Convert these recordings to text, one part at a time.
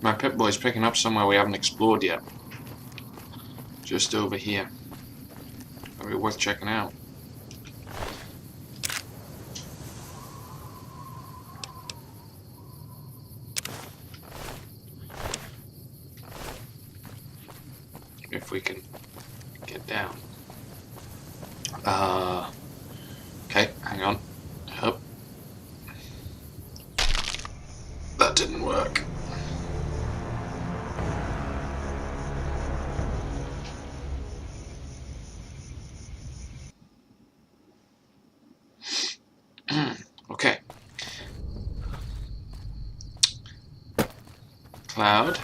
My Pip-Boy's picking up somewhere we haven't explored yet. Just over here. Probably worth checking out. If we can get down. Okay, hang on. Up. That didn't work. Okay. Cloud.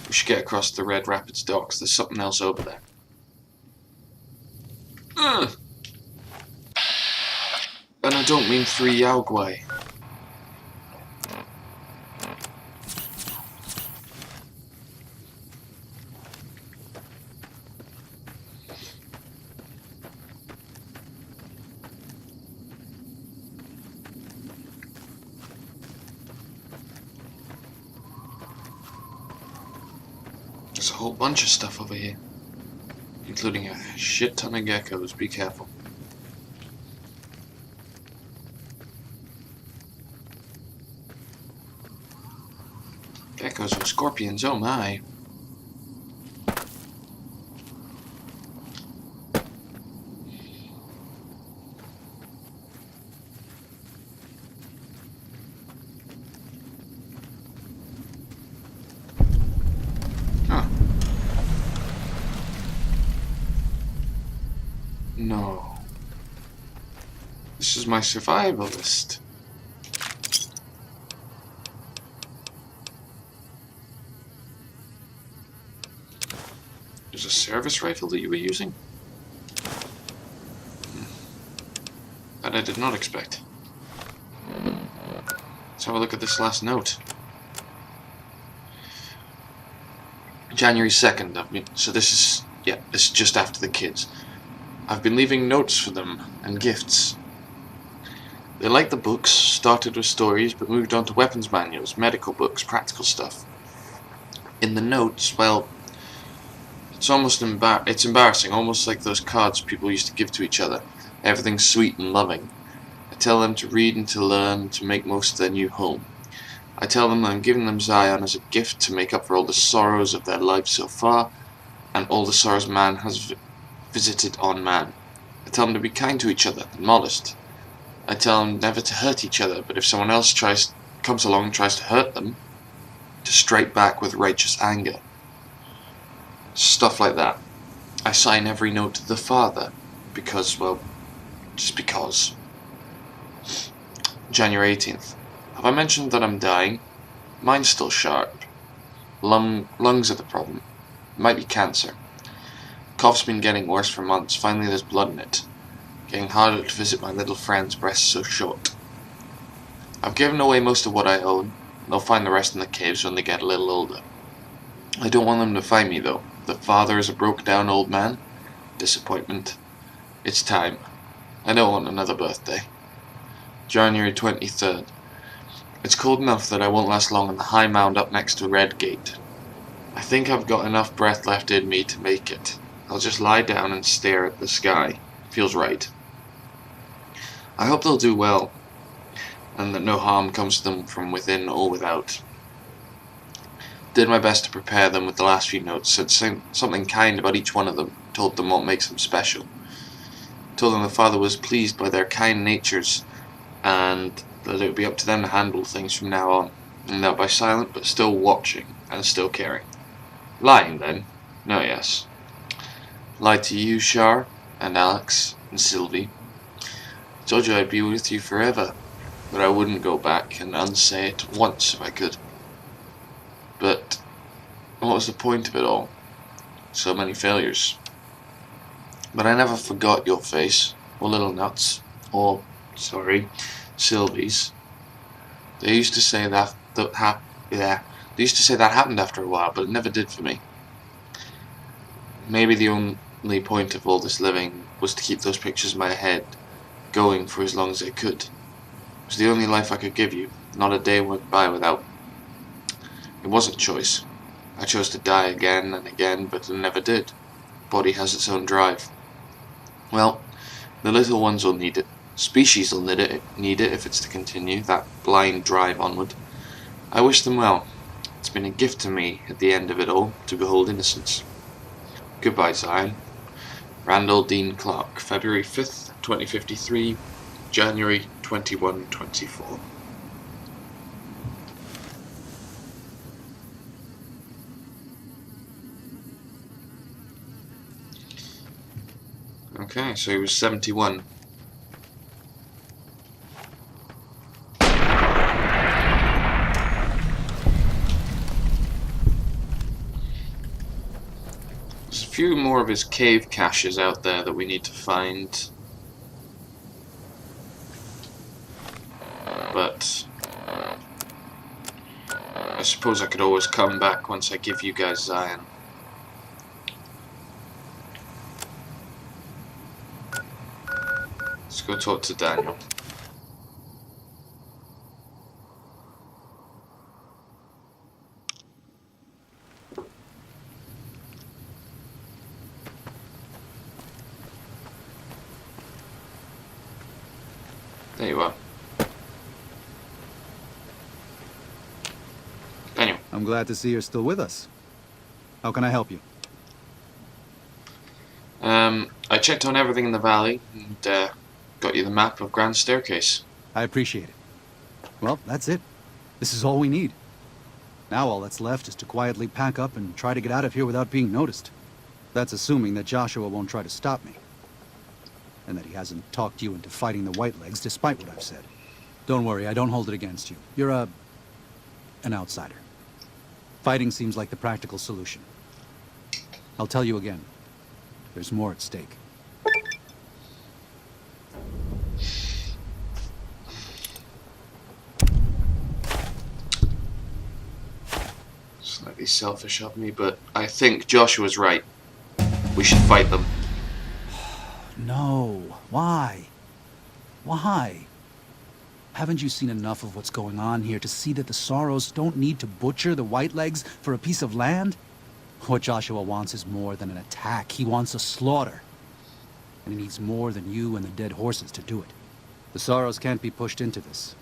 We should get across the Red Rapids docks. There's something else over there. And I don't mean 3 Yaogwai. There's a whole bunch of stuff over here, including a shit ton of geckos. Be careful. Geckos and scorpions, oh my. No. This is my survival list. There's a service rifle that you were using? That I did not expect. Let's have a look at this last note. January 2nd, so this is just after the kids. I've been leaving notes for them, and gifts. They liked the books, started with stories, but moved on to weapons manuals, medical books, practical stuff. In the notes, well, it's embarrassing, almost like those cards people used to give to each other. Everything's sweet and loving. I tell them to read and to learn and to make most of their new home. I tell them I'm giving them Zion as a gift to make up for all the sorrows of their lives so far, and all the sorrows man has visited on man. I tell them to be kind to each other and modest. I tell them never to hurt each other, but if someone else comes along and tries to hurt them, to strike back with righteous anger. Stuff like that. I sign every note to the Father, because, well, just because. January 18th. Have I mentioned that I'm dying? Mine's still sharp. Lungs are the problem. It might be cancer. Cough's been getting worse for months. Finally there's blood in it. Getting harder to visit my little friend's breast so short. I've given away most of what I own. They'll find the rest in the caves when they get a little older. I don't want them to find me though. The father is a broke down old man. Disappointment. It's time. I don't want another birthday. January 23rd. It's cold enough that I won't last long on the high mound up next to Red Gate. I think I've got enough breath left in me to make it. I'll just lie down and stare at the sky. Feels right. I hope they'll do well, and that no harm comes to them from within or without. Did my best to prepare them with the last few notes, said something kind about each one of them, told them what makes them special. Told them the Father was pleased by their kind natures, and that it would be up to them to handle things from now on, and that by silent but still watching, and still caring. Lying then? No, yes. Lied to you, Shar, and Alex, and Sylvie. Told you I'd be with you forever, but I wouldn't go back and unsay it once if I could. But what was the point of it all? So many failures. But I never forgot your face, or little nuts, or, Sylvie's. They used to say that happened after a while, but it never did for me. Maybe the only point of all this living was to keep those pictures in my head going for as long as I could. was the only life I could give you. Not a day went by without. It wasn't a choice. I chose to die again and again, but it never did. Body has its own drive. Well, the little ones will need it. Species will need it if it's to continue that blind drive onward. I wish them well. It's been a gift to me at the end of it all to behold innocence. Goodbye, Zion. Randall Dean Clark, February 5th, 2053, January 2124. Okay, so he was 71. There's a few more of his cave caches out there that we need to find. But I suppose I could always come back once I give you guys Zion. Let's go talk to Daniel. There you are. Daniel. I'm glad to see you're still with us. How can I help you? I checked on everything in the valley and got you the map of Grand Staircase. I appreciate it. Well, that's it. This is all we need. Now all that's left is to quietly pack up and try to get out of here without being noticed. That's assuming that Joshua won't try to stop me. And that he hasn't talked you into fighting the Whitelegs despite what I've said. Don't worry, I don't hold it against you. You're an outsider. Fighting seems like the practical solution. I'll tell you again. There's more at stake. Slightly selfish of me, but I think Joshua's right. We should fight them. No. Why? Why? Haven't you seen enough of what's going on here to see that the Sorrows don't need to butcher the Whitelegs for a piece of land? What Joshua wants is more than an attack. He wants a slaughter. And he needs more than you and the dead horses to do it. The Sorrows can't be pushed into this.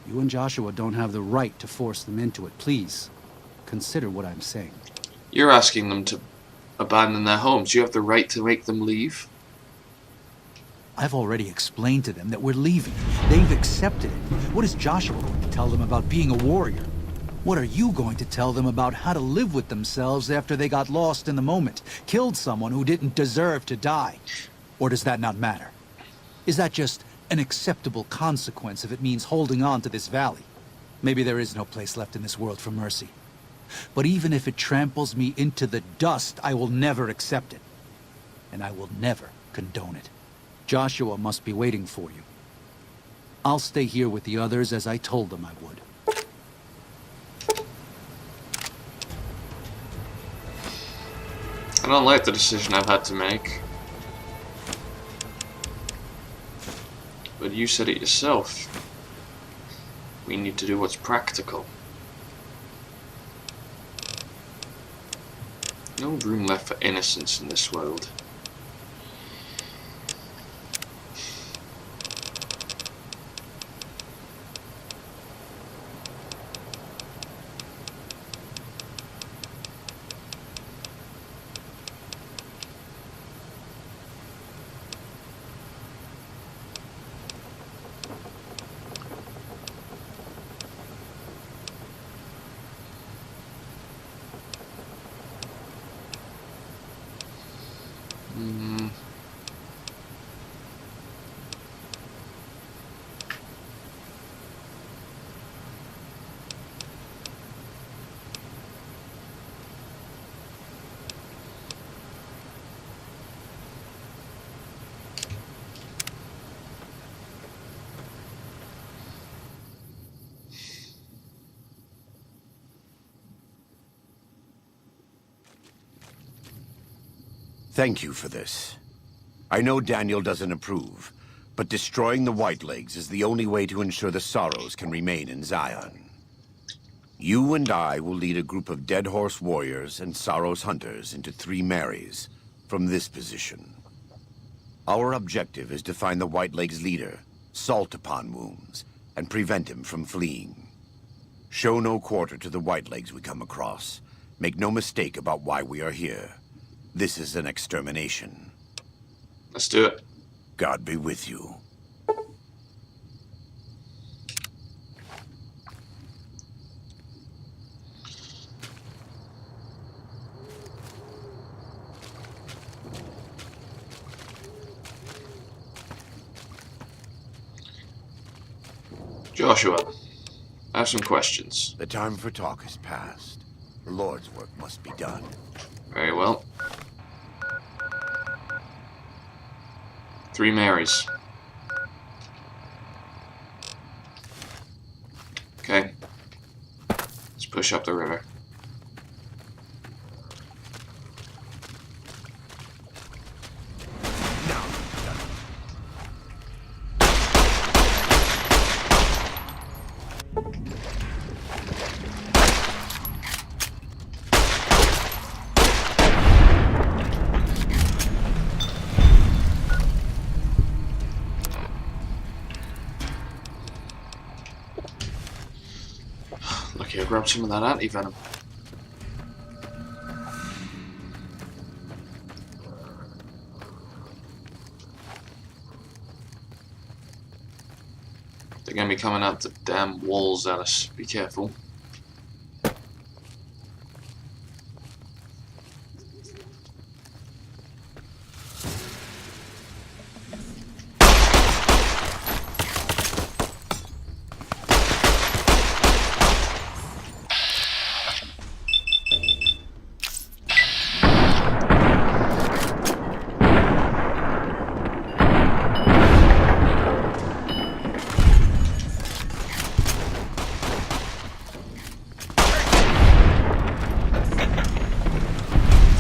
You and Joshua don't have the right to force them into it. Please, consider what I'm saying. You're asking them to abandon their homes. You have the right to make them leave. I've already explained to them that we're leaving. They've accepted it. What is Joshua going to tell them about being a warrior? What are you going to tell them about how to live with themselves after they got lost in the moment, killed someone who didn't deserve to die? Or does that not matter? Is that just an acceptable consequence if it means holding on to this valley? Maybe there is no place left in this world for mercy. But even if it tramples me into the dust, I will never accept it. And I will never condone it. Joshua must be waiting for you. I'll stay here with the others as I told them I would. I don't like the decision I've had to make. But you said it yourself. We need to do what's practical. No room left for innocence in this world. Thank you for this. I know Daniel doesn't approve, but destroying the Whitelegs is the only way to ensure the Sorrows can remain in Zion. You and I will lead a group of Dead Horse warriors and Sorrows hunters into 3 Marys from this position. Our objective is to find the Whitelegs leader, Salt Upon Wounds, and prevent him from fleeing. Show no quarter to the Whitelegs we come across. Make no mistake about why we are here. This is an extermination. Let's do it. God be with you. Joshua, I have some questions. The time for talk has passed. The Lord's work must be done. Very well. 3 Marys. Okay. Let's push up the river. Lucky I grabbed some of that anti-venom. They're gonna be coming out the damn walls at us. Be careful.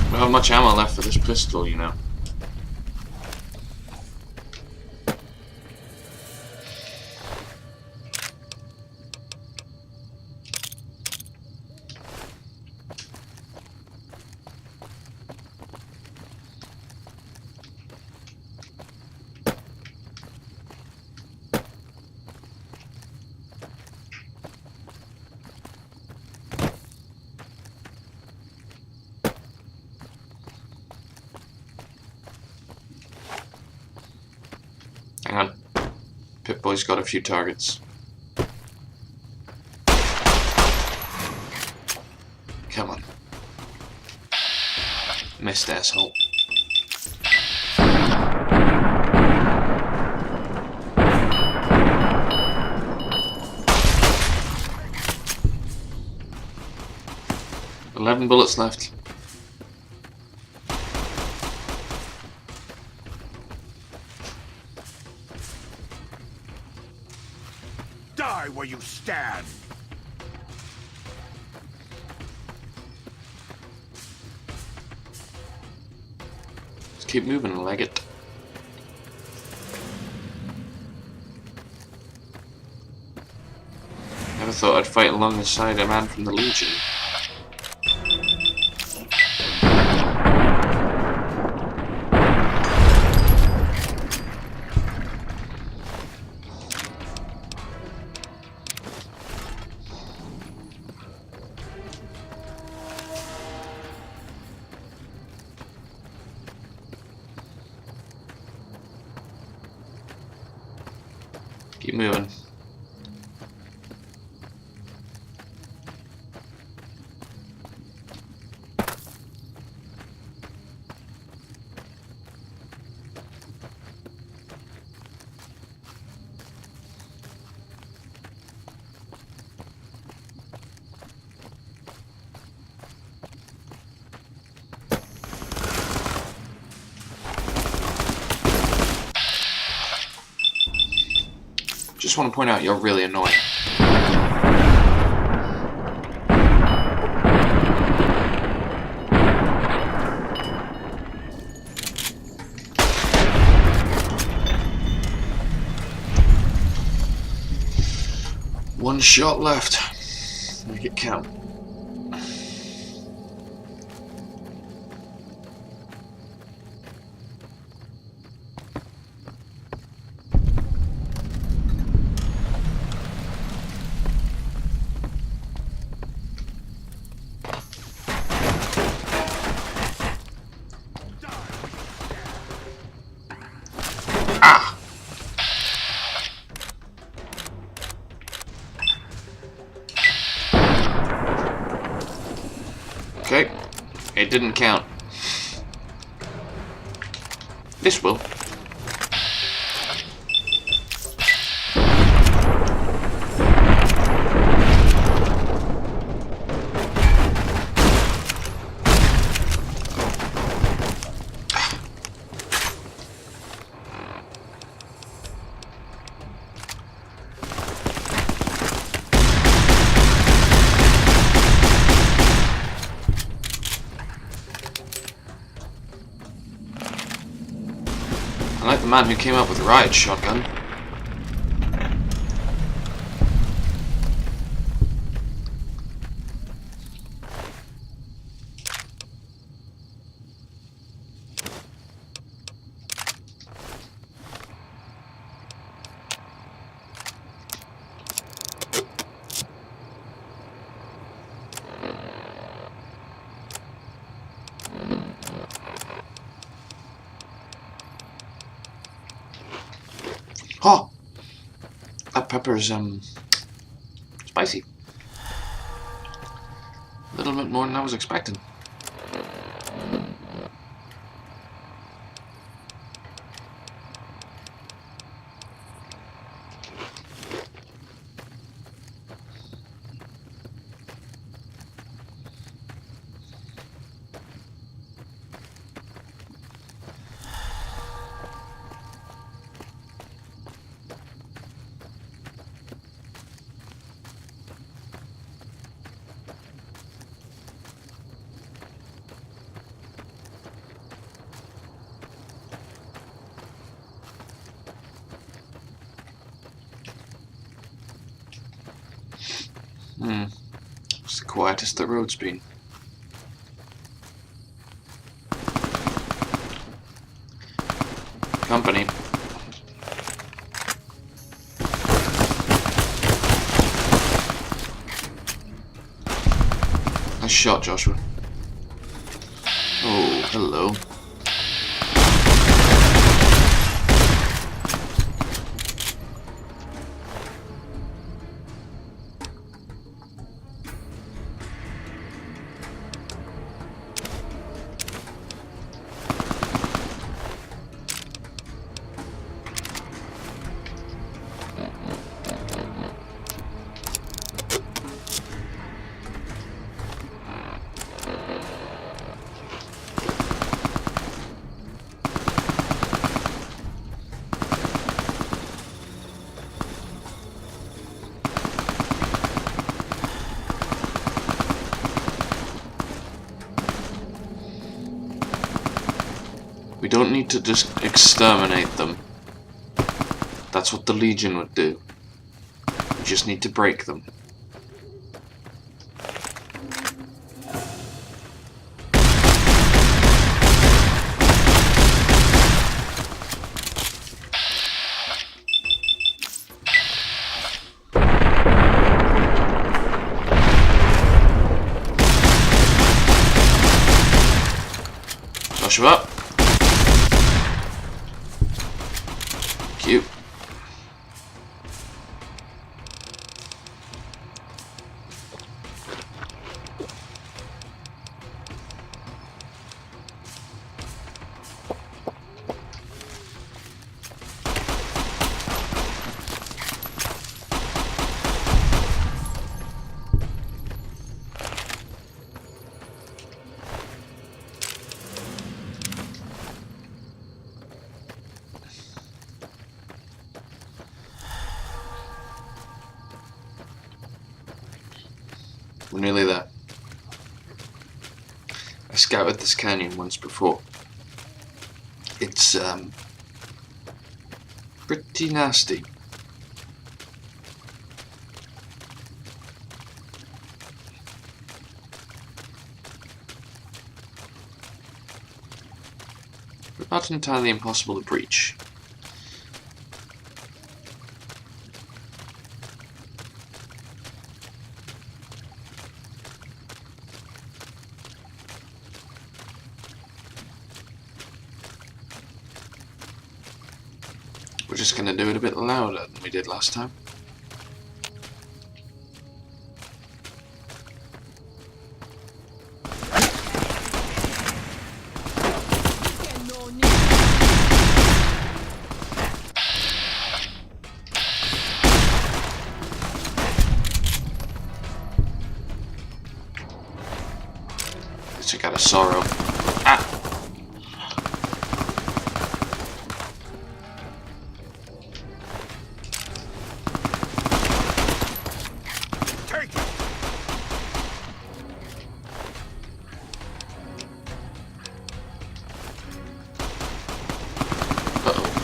I don't have much ammo left for this pistol, you know. Hang on. Pip-Boy's got a few targets. Come on. Missed, asshole. $11 bullets left. Die where you stand! Just keep moving, leg it. Never thought I'd fight alongside a man from the Legion. Keep moving. Just want to point out you're really annoying. One shot left. Make it count. Ah! Okay, it didn't count. This will. I like the man who came up with the riot shotgun. Oh! That pepper's, spicy. A little bit more than I was expecting. It's the quietest the road's been. Company. Nice shot, Joshua. Oh, hello. We don't need to just exterminate them. That's what the Legion would do. We just need to break them. Joshua. Cute. We're nearly there. I scouted this canyon once before. It's pretty nasty. not entirely impossible to breach. We're just going to do it a bit louder than we did last time. Took out a sorrow. Ah! Take it! Uh-oh.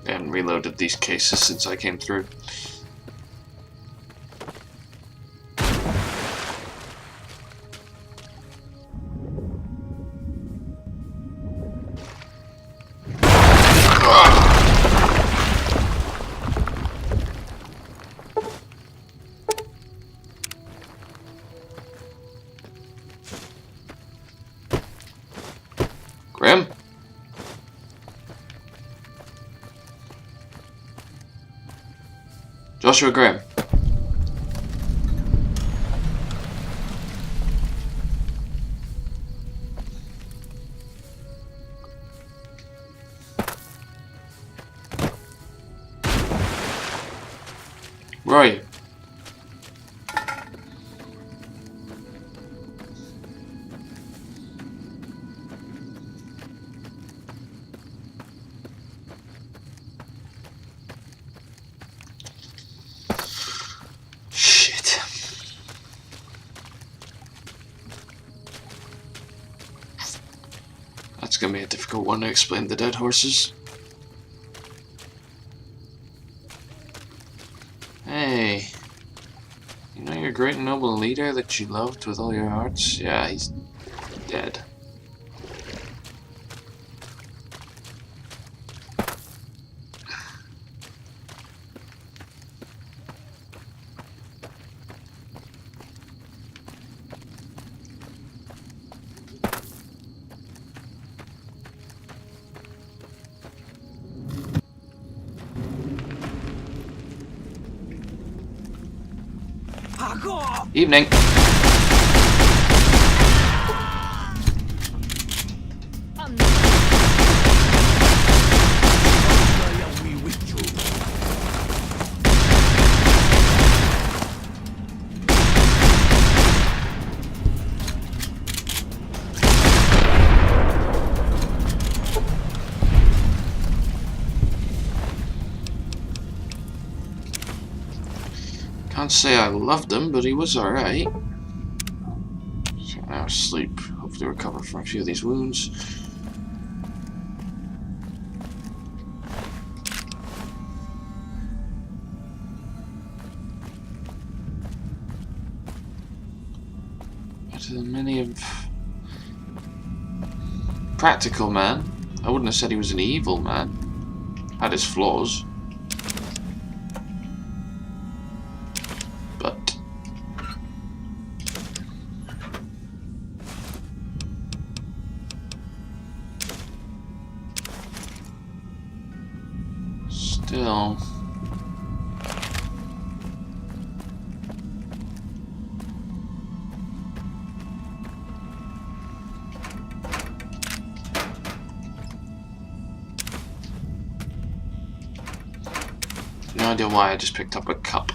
And reloaded these cases since I came through. Grim? Joshua Graham. Where are you? That's gonna be a difficult one to explain the dead horses. Hey, you know your great and noble leader that you loved with all your hearts? Yeah, he's dead. Evening. Can't say I loved him, but he was alright. So now sleep. Hopefully recover from a few of these wounds. Better than many of... Practical man. I wouldn't have said he was an evil man. Had his flaws. But... still... No idea why I just picked up a cup.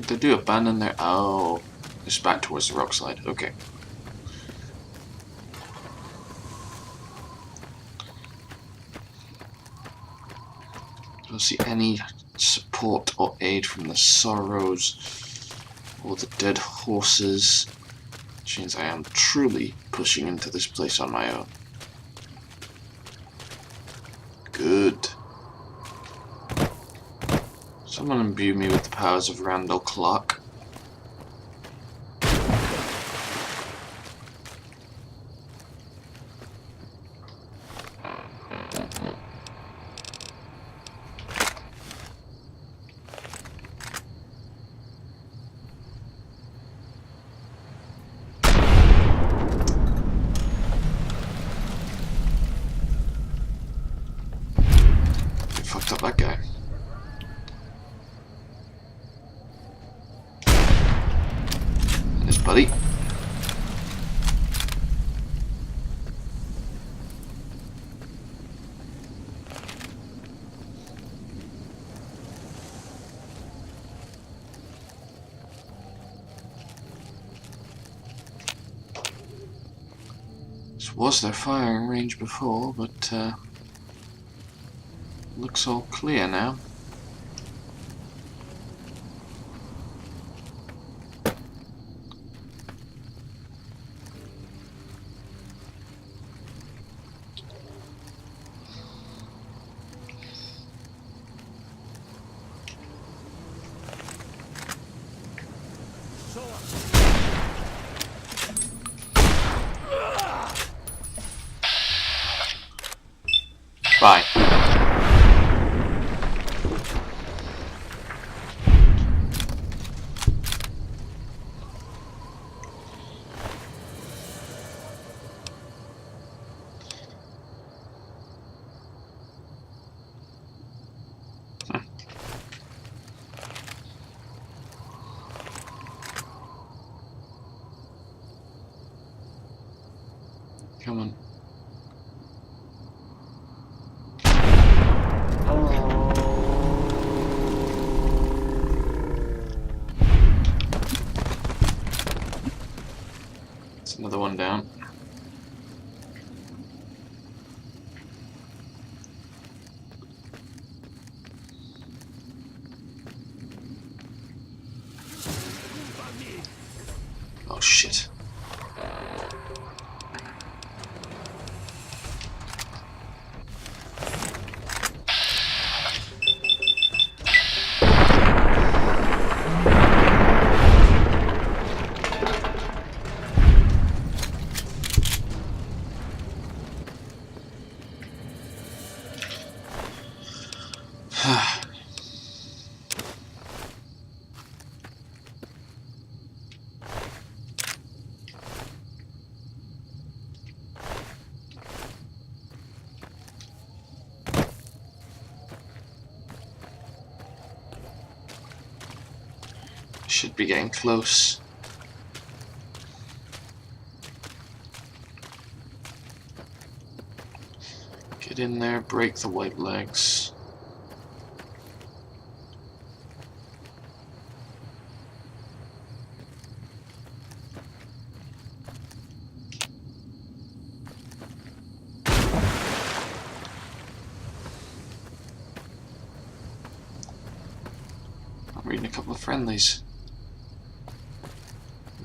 They do abandon their... Oh, it's back towards the rock slide. Okay. Don't see any support or aid from the sorrows or the dead horses, which means I am truly pushing into this place on my own. Good. Someone imbue me with the powers of Randall Clark. Fucked up that guy. His buddy. This was their firing range before, but looks all clear now. Bye. Come on. It's another one down. Oh shit. Should be getting close. Get in there, break the white legs. couple of friendlies.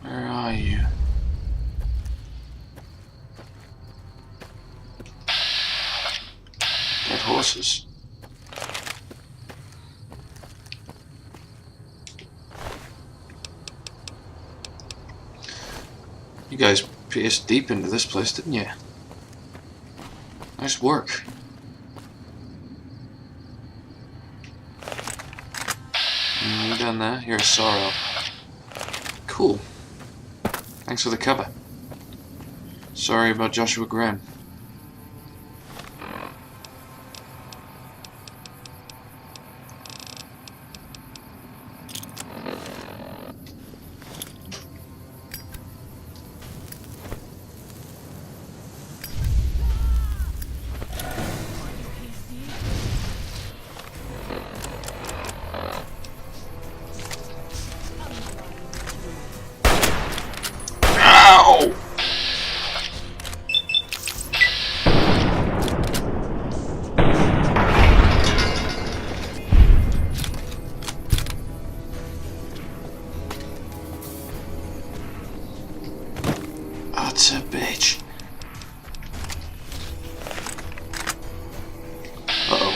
Where are you? Dead horses. You guys pierced deep into this place, didn't you? Nice work. You done that? You're a sorrow. Cool. Thanks for the cover. Sorry about Joshua Graham. Ow! That's a bitch. Uh-oh.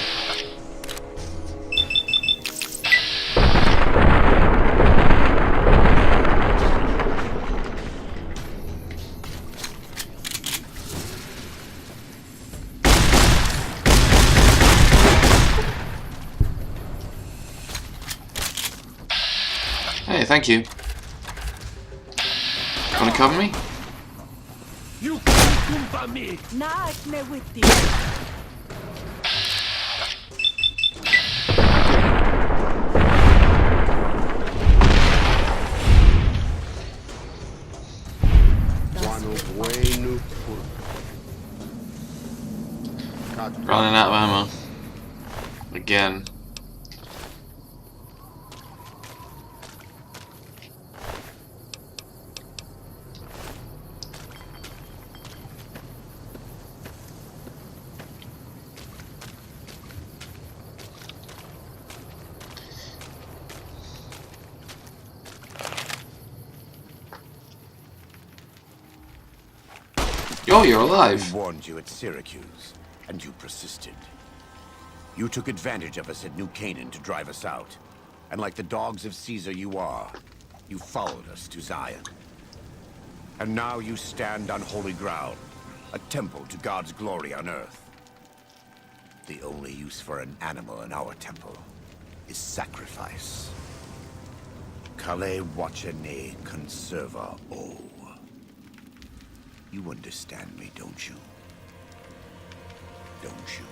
Hey, thank you. Wanna cover me? You can't come me. Naak me with Running out of ammo. Again. Yo, you're alive. We warned you at Syracuse, and you persisted. You took advantage of us at New Canaan to drive us out. And like the dogs of Caesar you are, you followed us to Zion. And now you stand on holy ground, a temple to God's glory on earth. The only use for an animal in our temple is sacrifice. Kale wachene conserva o. You understand me, don't you? Don't you?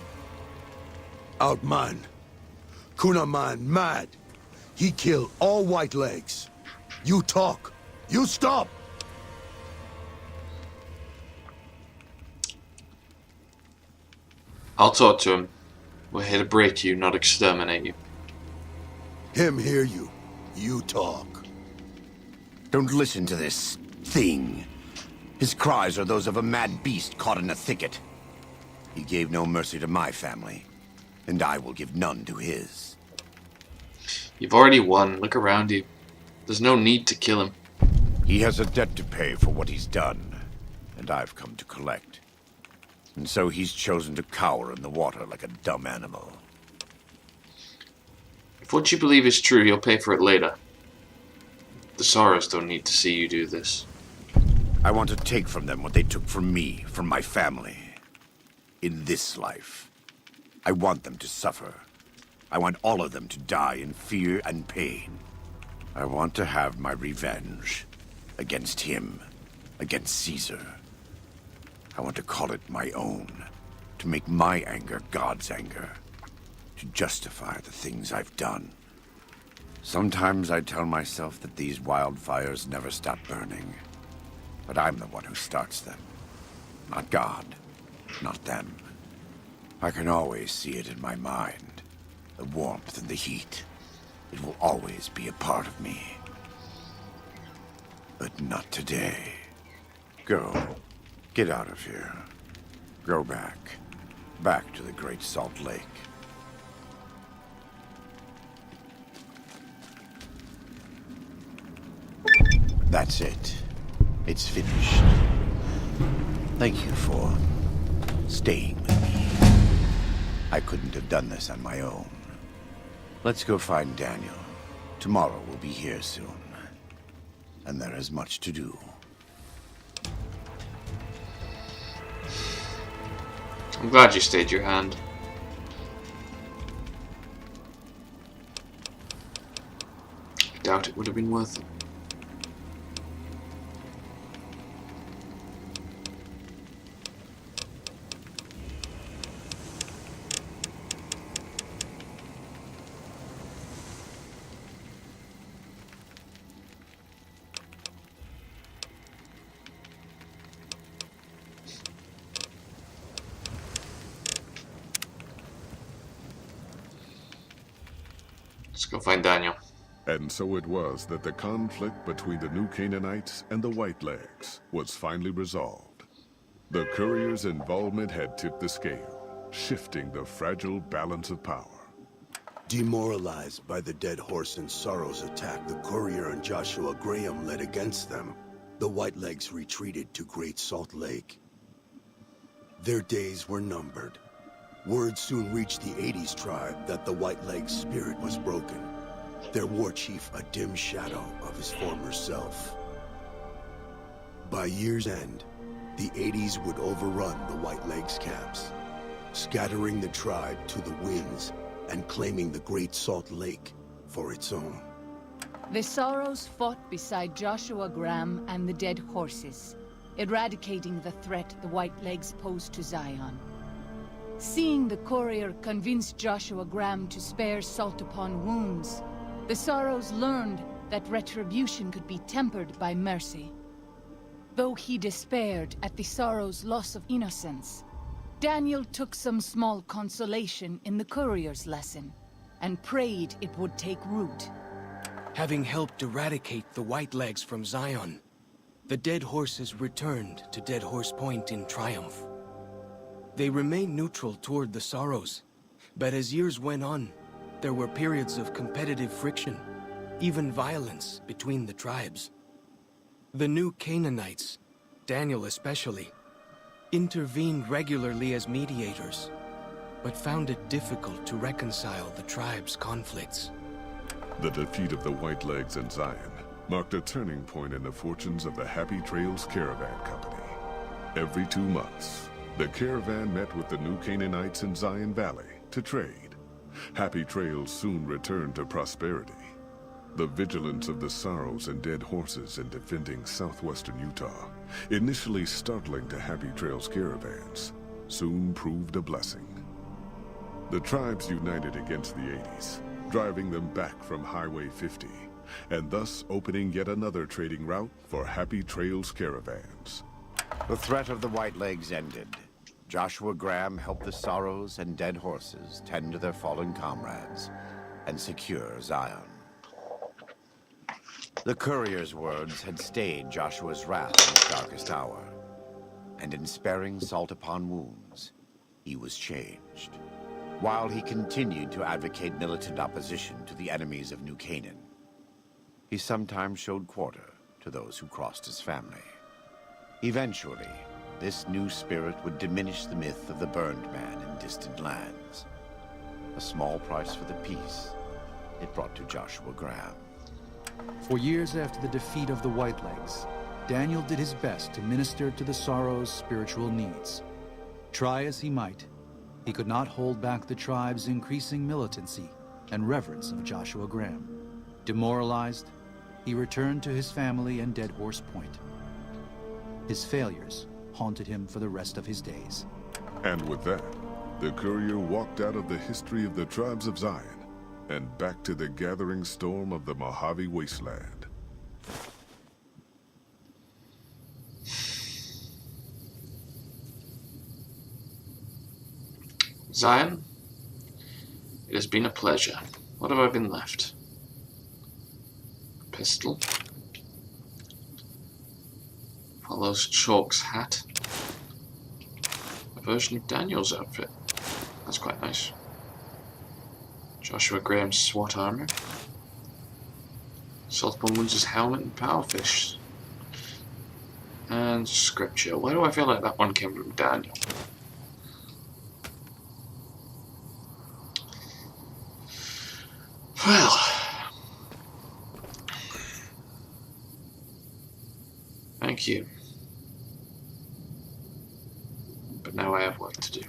Outman. Kunaman mad. He killed all white legs. You talk. You stop. I'll talk to him. We're here to break you, not exterminate you. Him hear you. You talk. Don't listen to this thing. His cries are those of a mad beast caught in a thicket. He gave no mercy to my family, and I will give none to his. You've already won. Look around you. There's no need to kill him. He has a debt to pay for what he's done, and I've come to collect. And so he's chosen to cower in the water like a dumb animal. If what you believe is true, he'll pay for it later. The Sorrows don't need to see you do this. I want to take from them what they took from me, from my family. In this life. I want them to suffer. I want all of them to die in fear and pain. I want to have my revenge. Against him. Against Caesar. I want to call it my own. To make my anger God's anger. To justify the things I've done. Sometimes I tell myself that these wildfires never stop burning. But I'm the one who starts them. Not God. Not them. I can always see it in my mind. The warmth and the heat. It will always be a part of me. But not today. Go. Get out of here. Go back. Back to the Great Salt Lake. That's it. It's finished. Thank you for staying with me. I couldn't have done this on my own. Let's go find Daniel. Tomorrow we'll be here soon. And there is much to do. I'm glad you stayed your hand. I doubt it would have been worth it. Let's go find Daniel. And so it was that the conflict between the New Canaanites and the Whitelegs was finally resolved. The courier's involvement had tipped the scale, shifting the fragile balance of power. Demoralized by the Dead Horse and Sorrow's attack the courier and Joshua Graham led against them, the Whitelegs retreated to Great Salt Lake. Their days were numbered. Word soon reached the 80s tribe that the Whitelegs' spirit was broken, their war chief a dim shadow of his former self. By year's end, the 80s would overrun the Whitelegs' camps, scattering the tribe to the winds and claiming the Great Salt Lake for its own. The Sorrows fought beside Joshua Graham and the Dead Horses, eradicating the threat the Whitelegs posed to Zion. Seeing the courier convince Joshua Graham to spare Salt upon Wounds, the Sorrows learned that retribution could be tempered by mercy. Though he despaired at the Sorrows' loss of innocence, Daniel took some small consolation in the courier's lesson, and prayed it would take root. Having helped eradicate the Whitelegs from Zion, the Dead Horses returned to Dead Horse Point in triumph. They remained neutral toward the Sorrows, but as years went on, there were periods of competitive friction, even violence between the tribes. The New Canaanites, Daniel especially, intervened regularly as mediators, but found it difficult to reconcile the tribe's conflicts. The defeat of the Whitelegs in Zion marked a turning point in the fortunes of the Happy Trails Caravan Company. Every 2 months, the caravan met with the New Canaanites in Zion Valley to trade. Happy Trails soon returned to prosperity. The vigilance of the Sorrows and Dead Horses in defending southwestern Utah, initially startling to Happy Trails caravans, soon proved a blessing. The tribes united against the 80s, driving them back from Highway 50, and thus opening yet another trading route for Happy Trails caravans. The threat of the Whitelegs ended. Joshua Graham helped the Sorrows and Dead Horses tend to their fallen comrades and secure Zion. The courier's words had stayed Joshua's wrath in his darkest hour, and in sparing Salt upon Wounds, he was changed. While he continued to advocate militant opposition to the enemies of New Canaan, he sometimes showed quarter to those who crossed his family. Eventually, this new spirit would diminish the myth of the burned man in distant lands. A small price for the peace it brought to Joshua Graham. For years after the defeat of the Whitelegs, Daniel did his best to minister to the Sorrows' spiritual needs. Try as he might, he could not hold back the tribe's increasing militancy and reverence of Joshua Graham. Demoralized, he returned to his family and Dead Horse Point. His failures haunted him for the rest of his days. And with that, the courier walked out of the history of the tribes of Zion and back to the gathering storm of the Mojave Wasteland. Zion, it has been a pleasure. What have I been left? A pistol. Follows Chalk's hat. A version of Daniel's outfit. That's quite nice. Joshua Graham's SWAT armor. Salt upon Wounds' helmet and powerfish. Sounds scripture. Why do I feel like that one came from Daniel? Well, thank you. But now I have work to do.